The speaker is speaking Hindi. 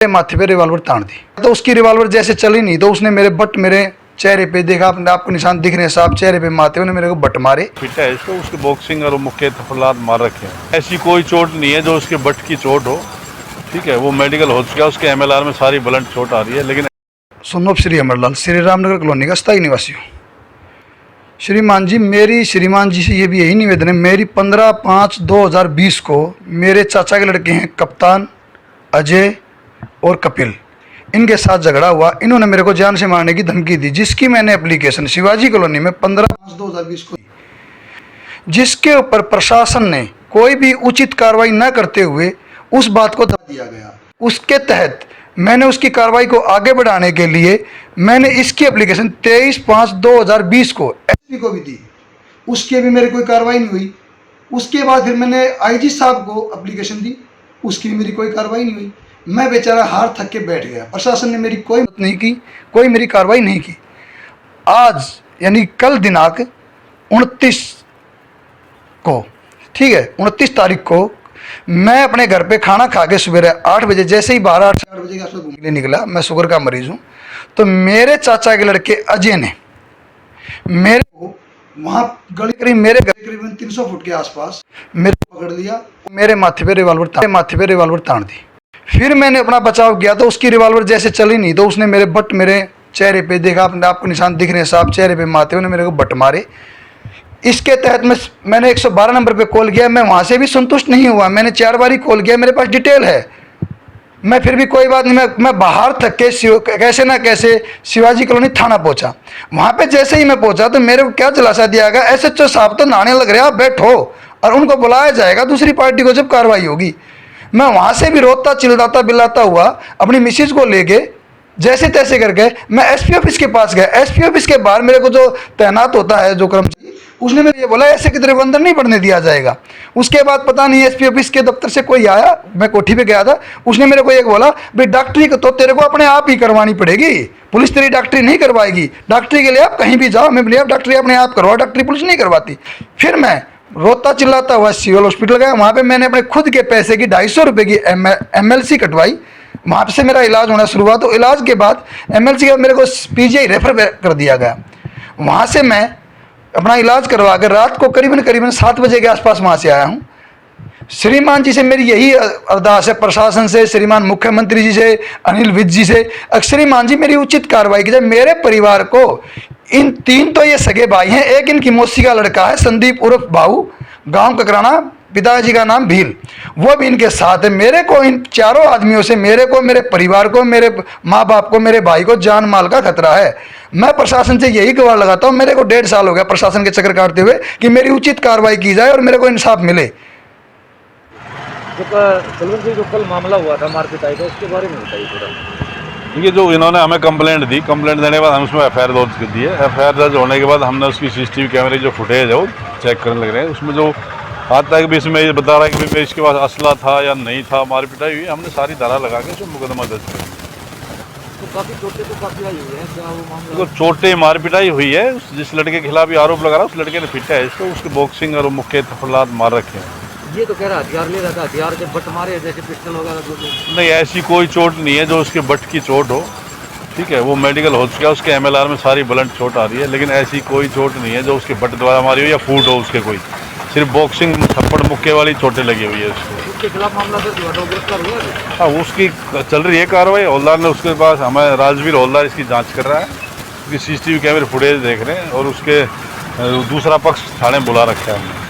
माथे पे रिवॉल्वर तान दी, तो उसकी रिवॉल्वर जैसे चली नहीं तो उसने मेरे चेहरे पे देखा, अपने आपको निशान दिख रहे हैं साहब चेहरे पे माथे, उन्होंने मेरे को बट मारे। पिटा है इसको, उसके बॉक्सिंग और मुक्के थप्पड़ मार रखे हैं। ऐसी कोई चोट नहीं है जो उसके बट की चोट हो, ठीक है, वो मेडिकल हो चुका है, उसके MLR में सारी ब्लंट चोट आ रही है। लेकिन सुनो श्री अमरलाल, श्री रामनगर कॉलोनी का स्थायी निवासी हूँ। श्रीमान जी, मेरी श्रीमान जी से ये भी यही निवेदन है, मेरी 15/5/2020 को मेरे चाचा के लड़के हैं कप्तान अजय और कपिल, इनके साथ झगड़ा हुआ। इन्होंने मेरे को जान से मारने की धमकी दी, जिसकी मैंने एप्लीकेशन शिवाजी कॉलोनी में 15/5/2020 को दी, जिसके ऊपर प्रशासन ने कोई भी उचित कार्रवाई न करते हुए उस बात को दबा दिया गया। उसके तहत मैंने उसकी कार्रवाई को आगे बढ़ाने के लिए मैंने इसकी एप्लीकेशन 23/5/2020 को SP को भी दी, उसकी भी मेरी कोई कार्रवाई नहीं हुई। उसके बाद फिर मैंने IG साहब को एप्लीकेशन दी, उसकी भी मेरी कोई कार्रवाई नहीं हुई। मैं बेचारा हार थक के बैठ गया, प्रशासन ने मेरी कोई मदद नहीं की, कोई मेरी कार्रवाई नहीं की। आज यानी कल दिनांक 29 को, ठीक है, 29 तारीख को मैं अपने घर पे खाना खा के सुबह 8 बजे, जैसे ही 12-8 बजे के आसपास घूमने निकला, मैं शुगर का मरीज हूँ, तो मेरे चाचा के लड़के अजय ने मेरे को वहाँ गली करीब मेरे घर करीबन 300 फुट के आसपास मेरे को पकड़ लिया, मेरे माथे पे रिवॉल्वर तान दी। फिर मैंने अपना बचाव किया तो उसकी रिवॉल्वर जैसे चली नहीं तो उसने मेरे चेहरे पे देखा, अपने आपको निशान दिख रहे हैं साहब चेहरे पे माथे, उन्होंने मेरे को बट मारे। इसके तहत मैंने 112 नंबर पे कॉल किया, मैं वहाँ से भी संतुष्ट नहीं हुआ, मैंने 4 बार ही कॉल किया, मेरे पास डिटेल है, मैं फिर भी कोई बात नहीं, मैं बाहर थक के कैसे ना कैसे शिवाजी कॉलोनी थाना पहुँचा। वहाँ पे जैसे ही मैं पहुँचा तो मेरे को क्या दिलासा दिया गया, SHO साहब तो नहाने लग रहे हैं, आप बैठो और उनको बुलाया जाएगा दूसरी पार्टी को जब कार्रवाई होगी। मैं वहाँ से भी रोता चिल्लाता बिल्लाता हुआ अपनी मिसिज को लेके जैसे तैसे करके मैं SP ऑफिस के पास गया। SP ऑफिस के बाहर मेरे को जो तैनात होता है जो कर्मचारी, उसने मेरे ये बोला ऐसे किधर अंदर नहीं बढ़ने दिया जाएगा। उसके बाद पता नहीं SP ऑफिस के दफ्तर से कोई आया, मैं कोठी पे गया था, उसने मेरे को एक बोला भाई डॉक्टरी तो तेरे को अपने आप ही करवानी पड़ेगी, पुलिस तेरी डॉक्टरी नहीं करवाएगी, डॉक्टरी के लिए आप कहीं भी जाओ। मैं बोले आप डॉक्टरी अपने आप करवाओ, डॉक्टरी पुलिस नहीं करवाती। फिर मैं रोता चिल्लाता हुआ सिविल हॉस्पिटल गया, वहाँ पे मैंने अपने खुद के पैसे की 250 रुपये की MLC कटवाई, वहाँ से मेरा इलाज होना शुरू हुआ। तो इलाज के बाद MLC के मेरे को PGI रेफर कर दिया गया। वहाँ से मैं अपना इलाज करवा कर रात को करीबन 7 बजे के आसपास वहाँ से आया हूँ। श्रीमान जी से मेरी यही अरदास है, प्रशासन से, श्रीमान मुख्यमंत्री जी से, अनिल विज जी से, श्रीमान जी मेरी उचित कार्रवाई की जाए। मेरे परिवार को, इन 3 तो ये सगे भाई हैं, एक इनकी मौसी का लड़का है संदीप उर्फ बाबू, गांव ककराना, पिताजी का नाम भील, वो भी इनके साथ है। मेरे को इन 4 आदमियों से, मेरे को, मेरे परिवार को, मेरे माँ बाप को, मेरे भाई को जान माल का खतरा है। मैं प्रशासन से यही गुहार लगाता हूँ, मेरे को 1.5 साल हो गया प्रशासन के चक्कर काटते हुए, कि मेरी उचित कार्रवाई की जाए और मेरे को इंसाफ मिले। जो कल मामला हुआ था मारपीट का, उसके बारे में बताइए थोड़ा। देखिए, जो इन्होंने हमें कंप्लेंट दी, कंप्लेंट देने के बाद हम उसमें FIR दर्ज कर दी है। FIR दर्ज होने के बाद हमने उसकी CCTV कैमरे जो फुटेज है वो चेक करने लग रहे हैं। उसमें जो आता है कि इसमें ये बता रहा है कि इसके पास असला था या नहीं था, मार पिटाई हुई, हमने सारी धारा लगा के उसमें मुकदमा दर्ज किया। तो काफ़ी चोटें तो काफ़ी आई हुई है, क्या वो मामला? तो चोटें मार पिटाई हुई है, जिस लड़के के खिलाफ आरोप लगा रहा है उस लड़के ने पिटा है इसको, उसके बॉक्सिंग और मुक्के थप्पड़ मार रखे हैं। ये तो कह रहा हथियार ले रहा था, हथियार जब बट मारे जैसे पिस्टल वगैरह। नहीं, ऐसी कोई चोट नहीं है जो उसके बट की चोट हो, ठीक है, वो मेडिकल हो चुका है, उसके MLR में सारी ब्लंट चोट आ रही है। लेकिन ऐसी कोई चोट नहीं है जो उसके बट द्वारा मारी हो या फूट हो उसके, कोई सिर्फ बॉक्सिंग थप्पड़ मुक्के वाली चोटें लगी हुई है उसको। उसके खिलाफ मामला दर्ज हुआ, गिरफ्तार हुआ है? हाँ, उसकी चल रही है कार्रवाई। हौलदार ने उसके पास, हमें राजवीर हौलदार इसकी जांच कर रहा है, उसकी CCTV कैमरे फुटेज देख रहे हैं और उसके दूसरा पक्ष थाने बुला रखा है हमने।